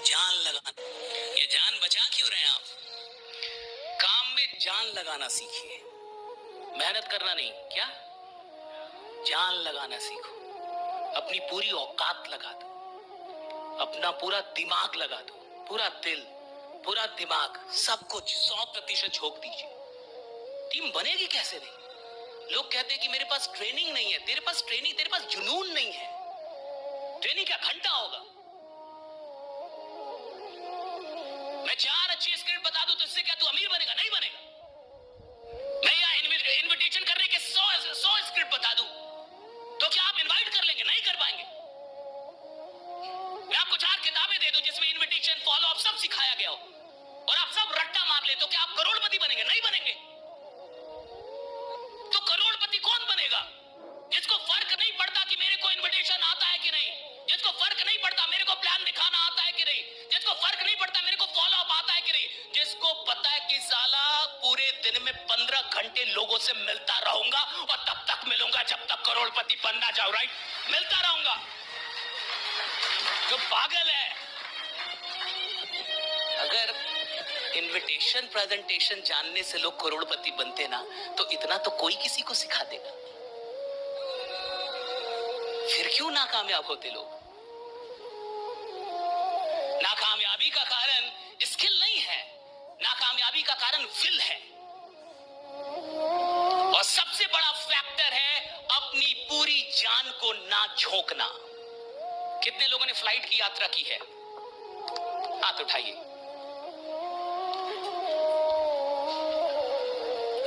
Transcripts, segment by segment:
जान लगाना। ये जान बचा क्यों रहे हैं आप? काम में जान लगाना सीखिए, मेहनत करना नहीं। क्या? जान लगाना सीखो। अपनी पूरी औकात लगा दो, अपना पूरा दिमाग लगा दो, पूरा दिल, पूरा दिमाग, सब कुछ 100% झोंक दीजिए। टीम बनेगी कैसे नहीं? लोग कहते हैं कि मेरे पास ट्रेनिंग नहीं है। तेरे पास ट्रेनिंग, तेरे पास जुनून नहीं है। ट्रेनिंग क्या घंटा होगा? मैं 4 अच्छी स्क्रिप्ट बता दूं तो इससे क्या तू अमीर बनेगा? नहीं बनेगा। मैं यहाँ इनविटेशन करने के 100 स्क्रिप्ट बता दूं तो क्या आप इनवाइट कर लेंगे? नहीं कर पाएंगे। मैं आपको 4 किताबें दे दूं जिसमें इनविटेशन, फॉलो अप सब सिखाया गया हो और आप सब रट्टा मार ले तो क्या आप करोड़पति बनेंगे? नहीं बनेंगे। तो करोड़पति कौन बनेगा? जिसको फर्क नहीं पड़ता कि मेरे को इनविटेशन आता है कि नहीं, जिसको फर्क नहीं पड़ता मेरे को प्लान दिखाना आता है कि नहीं, जिसको फर्क नहीं पड़ता मेरे को फॉलो अप आता है कि नहीं, जिसको पता है कि साला पूरे दिन में 15 घंटे लोगों से मिलता रहूंगा और तब तक मिलूंगा जब तक करोड़पति बनना चाहूं। राइट? मिलता रहूंगा। जो पागल है। अगर इनविटेशन प्रेजेंटेशन जानने से लोग करोड़पति बनते ना तो इतना तो कोई किसी को सिखा देगा। फिर क्यों नाकामयाब होते लोग? नाकामयाबी का कारण स्किल नहीं है, नाकामयाबी का कारण विल है। और सबसे बड़ा फैक्टर है अपनी पूरी जान को ना झोंकना। कितने लोगों ने फ्लाइट की यात्रा की है? हाथ उठाइए।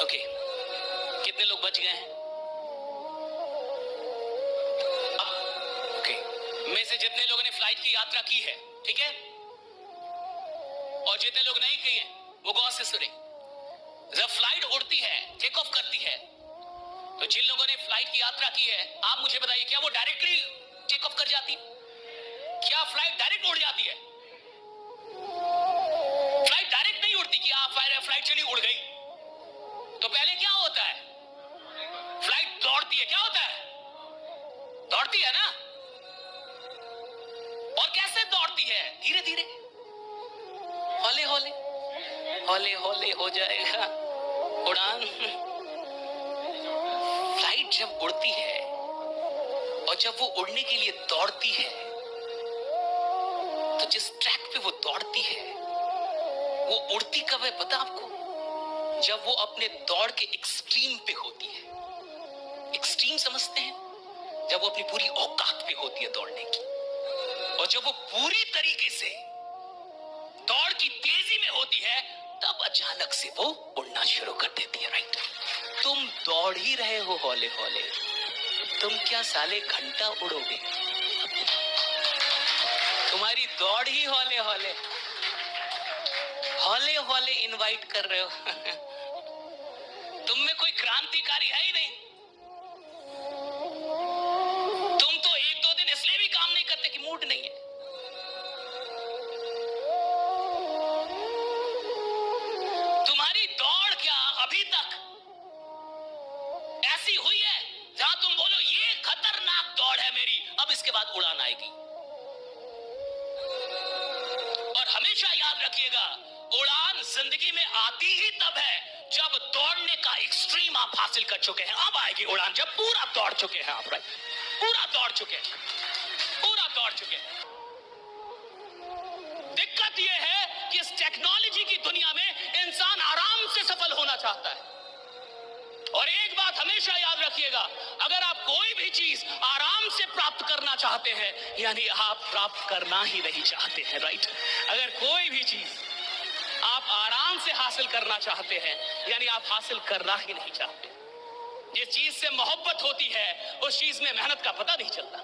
ओके, कितने लोग बच गए हैं? ओके, में से जितने लोगों ने फ्लाइट की यात्रा की है, ठीक है, और जितने लोग नहीं किए हैं वो गौर से सुने। जब फ्लाइट उड़ती है, टेक ऑफ करती है, तो जिन लोगों ने फ्लाइट की यात्रा की है आप मुझे बताइए, क्या वो डायरेक्टली टेक ऑफ कर जाती है? क्या फ्लाइट डायरेक्ट उड़ जाती है? फ्लाइट डायरेक्ट नहीं उड़ती कि आप फ्लाइट चली उड़ गई। तो पहले क्या होता है? फ्लाइट दौड़ती है। क्या होता है? दौड़ती है ना। और कैसे दौड़ती है? धीरे धीरे, हौले हौले, हौले हौले हो जाएगा उड़ान। फ्लाइट जब उड़ती है और जब वो उड़ने के लिए दौड़ती है तो जिस ट्रैक पे वो दौड़ती है वो उड़ती कब है पता आपको? जब वो अपने दौड़ के एक्सट्रीम पे होती है। एक्सट्रीम समझते हैं? जब वो अपनी पूरी औकात पे होती है दौड़ने की, और जब वो पूरी तरीके से दौड़ की तेजी में होती है तब अचानक से वो उड़ना शुरू कर देती है। राइट? तुम दौड़ ही रहे हो हौले हौले, तुम क्या साले घंटा उड़ोगे? तुम्हारी दौड़ ही हौले हौले, हौले हौले इनवाइट कर रहे हो। तुम में कोई क्रांतिकारी है ही नहीं। तुम तो 1-2 दिन इसलिए भी काम नहीं करते कि मूड नहीं है। तुम्हारी दौड़ क्या अभी तक ऐसी हुई है जहां तुम बोलो ये खतरनाक दौड़ है मेरी, अब इसके बाद उड़ान आएगी? और हमेशा याद रखिएगा, उड़ान जिंदगी में आती ही तब है जब दौड़ने का एक्सट्रीम आप हासिल कर चुके हैं। अब आएगी उड़ान जब पूरा दौड़ चुके हैं आप। राइट? पूरा दौड़ चुके हैं, पूरा दौड़ चुके हैं। दिक्कत यह है कि इस टेक्नोलॉजी की दुनिया में इंसान आराम से सफल होना चाहता है। और एक बात हमेशा याद रखिएगा, अगर आप कोई भी चीज आराम से प्राप्त करना चाहते हैं यानी आप प्राप्त करना ही नहीं चाहते हैं। राइट? अगर कोई भी चीज आप आराम से हासिल करना चाहते हैं यानी आप हासिल करना ही नहीं चाहते। जिस चीज से मोहब्बत होती है उस चीज में मेहनत का पता नहीं चलता।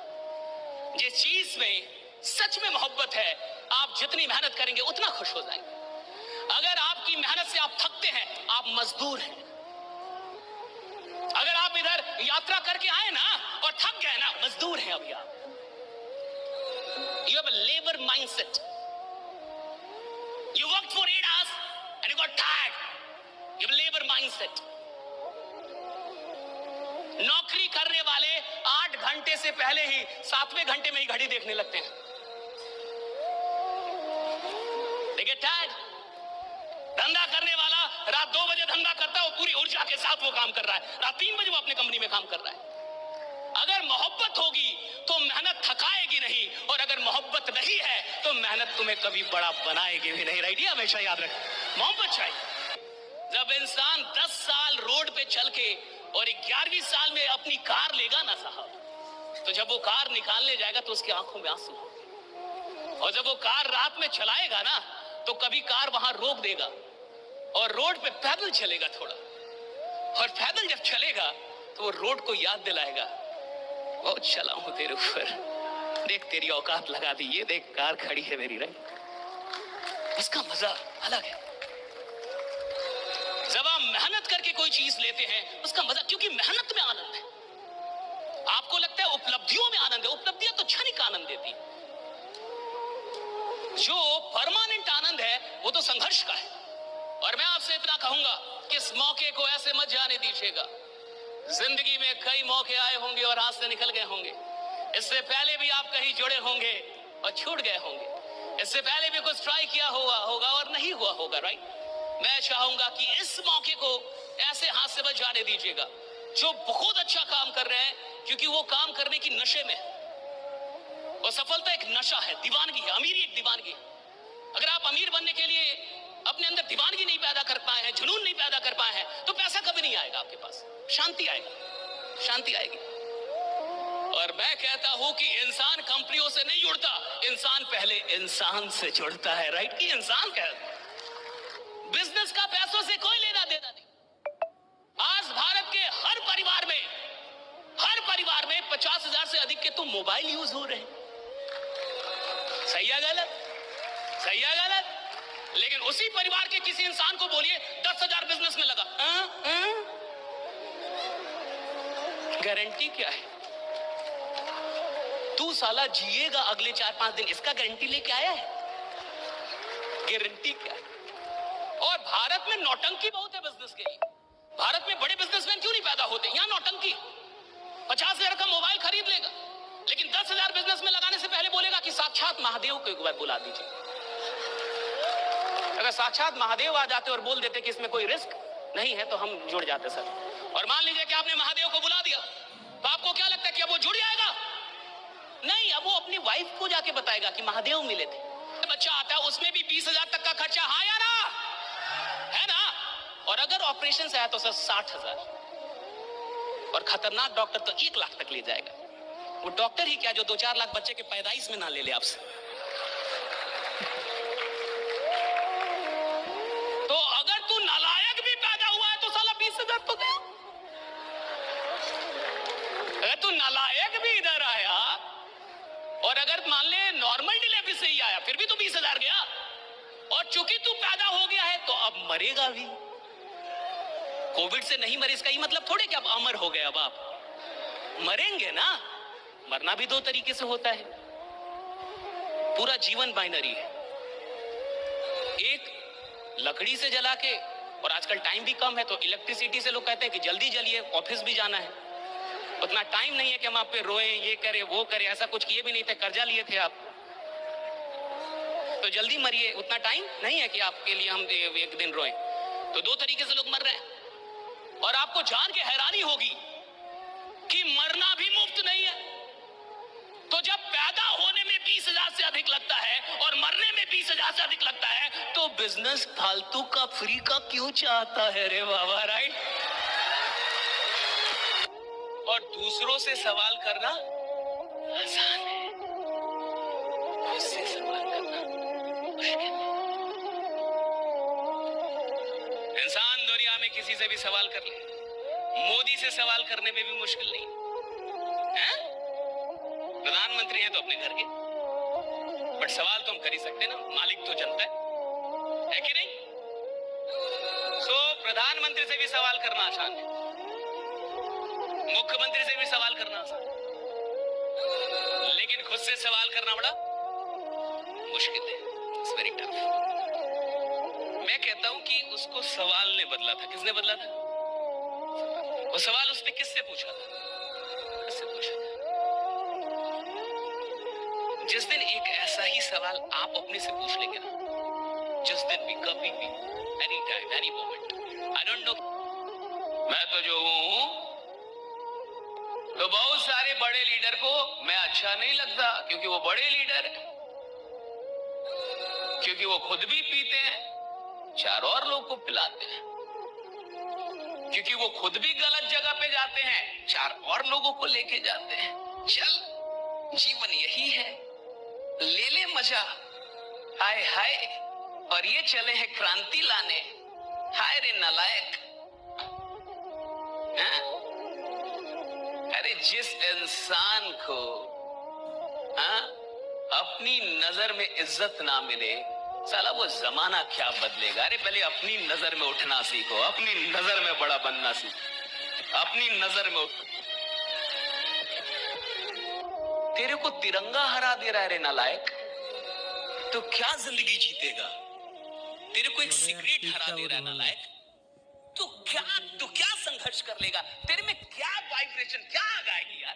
जिस चीज में सच में मोहब्बत है आप जितनी मेहनत करेंगे उतना खुश हो जाएंगे। अगर आपकी मेहनत से आप थकते हैं आप मजदूर हैं। अगर आप इधर यात्रा करके आए ना और थक गए ना, मजदूर हैं अभी आप। You have a labour mindset. You work for 8 hours and you got tired. You have a labor mindset. नौकरी करने वाले 8 घंटे से पहले ही 7वें घंटे में ही घड़ी देखने लगते हैं। धंधा करने वाला रात 2 बजे धंधा करता है, वो पूरी ऊर्जा के साथ वो काम कर रहा है, रात 3 बजे वो अपनी कंपनी में काम कर रहा है। अगर मोहब्बत होगी तो मेहनत थकाएगी नहीं, और अगर मोहब्बत नहीं है तो मेहनत तुम्हें कभी बड़ा बनाएगी भी नहीं। राइट, ये हमेशा याद रख, मोहब्बत चाहिए। जब इंसान 10 साल रोड पे चल के और 11वीं साल में अपनी कार लेगा ना साहब, तो जब वो कार निकालने जाएगा तो उसकी आंखों में आंसू, और जब वो कार रात में चलाएगा ना तो कभी कार वहां रोक देगा और रोड पे पैदल चलेगा थोड़ा, और पैदल जब चलेगा तो वो रोड को याद दिलाएगा, बहुत चला हूं तेरे ऊपर, देख तेरी औकात लगा दी, ये देख कार खड़ी है मेरी। राइट, इसका मजा अलग है। जब आप मेहनत करके कोई चीज लेते हैं उसका मजा, क्योंकि मेहनत में आनंद है। आपको लगता है उपलब्धियों में आनंद है, उपलब्धियां तो क्षणिक आनंद देती, जो परमानेंट आनंद है वो तो संघर्ष का है। और मैं आपसे इतना कहूंगा कि इस मौके को ऐसे मत जाने दीजिएगा। जिंदगी में कई मौके आए होंगे और हाथ से निकल गए होंगे, इससे पहले भी आप कहीं जुड़े होंगे और छूट गए होंगे, इससे पहले भी कुछ ट्राई किया होगा और नहीं हुआ होगा। राइट, मैं चाहूंगा कि इस मौके को ऐसे हाथ से मत जाने दीजिएगा। जो बहुत अच्छा काम कर रहे हैं, क्योंकि वो काम करने की नशे में है, और सफलता एक नशा है, दीवानगी है, अमीरी एक दीवानगी है। अगर आप अमीर बनने के लिए अपने अंदर दीवानगी नहीं पैदा कर पाए हैं, जुनून नहीं पैदा कर पाए हैं, तो पैसा कभी नहीं आएगा आपके पास, शांति आएगा, शांति आएगी। और मैं कहता हूं कि इंसान कंपनियों से नहीं जुड़ता, इंसान पहले इंसान से जुड़ता है। राइट, कि इंसान कहता, बिजनेस का पैसों से कोई लेना देना नहीं। आज भारत के हर परिवार में 50,000 से अधिक के तो मोबाइल यूज हो रहे हैं। सही है गलत? सही है गलत? लेकिन उसी परिवार के किसी इंसान को बोलिए 10,000 बिजनेस में लगा, गारंटी क्या है? तू साला जिएगा अगले 4-5 दिन, इसका गारंटी लेके आया है? गारंटी क्या है? और भारत में नौटंकी बहुत है बिजनेस के लिए। भारत में बड़े बिजनेसमैन क्यों नहीं पैदा होते? यहां नौटंकी, 50,000 का मोबाइल खरीद लेगा, लेकिन 10,000 बिजनेस में लगाने से पहले बोलेगा कि साक्षात महादेव को एक बार बुला दीजिए। अगर साक्षात महादेव आ जाते और बोल देते कि इसमें कोई रिस्क नहीं है तो हम जुड़ जाते सर। और मान लीजिए कि आपने महादेव को बुला दिया, तो आपको क्या लगता है कि अब वो जुड़ जाएगा? नहीं, अब वो अपनी वाइफ को जाके बताएगा कि महादेव मिले थे। बच्चा आता है उसमें भी 20,000 तक का खर्चा, हाँ या ना? है ना? और अगर ऑपरेशन से आया तो सर 60,000, और खतरनाक डॉक्टर तो 1 लाख तक ले जाएगा। वो डॉक्टर ही क्या जो 2-4 लाख बच्चे के पैदाइश में ना ले ले आपसे। तो अगर तू नालायक भी पैदा हुआ है तो साला 20,000 तो गया। अगर तू नालायक भी इधर आया और अगर मान ले नॉर्मल डिलीवरी से ही आया फिर भी तो 20,000 गया। और चूंकि तू पैदा हो गया है तो अब मरेगा भी। कोविड से नहीं मरे इसका ही मतलब थोड़े कि अब अमर हो गए, अब आप मरेंगे ना। मरना भी 2 तरीके से होता है, पूरा जीवन बाइनरी है। एक लकड़ी से जला के, और आजकल टाइम भी कम है तो इलेक्ट्रिसिटी से लोग कहते हैं कि जल्दी जलिए, ऑफिस भी जाना है, उतना टाइम नहीं है कि हम आप पे रोएं, ये करें वो करें। ऐसा कुछ किए भी नहीं थे, कर्जा लिए थे आप, तो जल्दी मरिए, उतना टाइम नहीं है कि आपके लिए हम एक दिन रोएं। तो 2 तरीके से लोग मर रहे हैं। और आपको जान के हैरानी होगी कि मरना भी मुफ्त नहीं है। तो जब पैदा होने में 20,000 से अधिक लगता है और मरने में 20,000 से अधिक लगता है, तो बिजनेस फालतू का, फ्री का क्यों चाहता है रे बाबा? राइट। और दूसरों से सवाल करना आसान है, उससे सवाल करना मुश्किल है। इंसान दुनिया में किसी से भी सवाल कर ले, मोदी से सवाल करने में भी मुश्किल नहीं है। प्रधानमंत्री है तो अपने घर के, बट सवाल तो हम कर ही सकते ना, मालिक तो जनता है कि नहीं? सो प्रधानमंत्री से भी सवाल करना आसान है, मुख्यमंत्री से भी सवाल करना आसान है, लेकिन खुद से सवाल करना बड़ा मुश्किल है। It's very tough. मैं कहता हूं कि उसको सवाल ने बदला था। किसने बदला था? वो सवाल उसने किससे पूछा था? किससे पूछा था? जिस दिन एक ऐसा ही सवाल आप अपने से पूछ लेंगे ना, जिस दिन भी कभी भी any time any moment I don't know. मैं तो जो हूं तो बहुत सारे बड़े लीडर को मैं अच्छा नहीं लगता, क्योंकि वो बड़े लीडर है, क्योंकि वो खुद भी पीते हैं, चार और लोग को पिलाते हैं, क्योंकि वो खुद भी गलत जगह पे जाते हैं, चार और लोगों को लेके जाते हैं। चल, जीवन यही है, ले ले मजा, हाय हाय। और ये चले हैं क्रांति लाने, हाय रे नालायक। हाँ? अरे जिस इंसान को अपनी नजर में इज्जत ना मिले, साला वो जमाना क्या बदलेगा। अरे पहले अपनी नजर में उठना सीखो, अपनी नजर में बड़ा बनना सीखो, अपनी नजर में उठ। तेरे को तिरंगा हरा दे रहा है रे नालायक, तो क्या जिंदगी जीतेगा। तेरे को एक सिगरेट हरा दे रहा है नालायक, तो क्या संघर्ष कर लेगा। तेरे में क्या वाइब्रेशन, क्या आ जाएगी यार।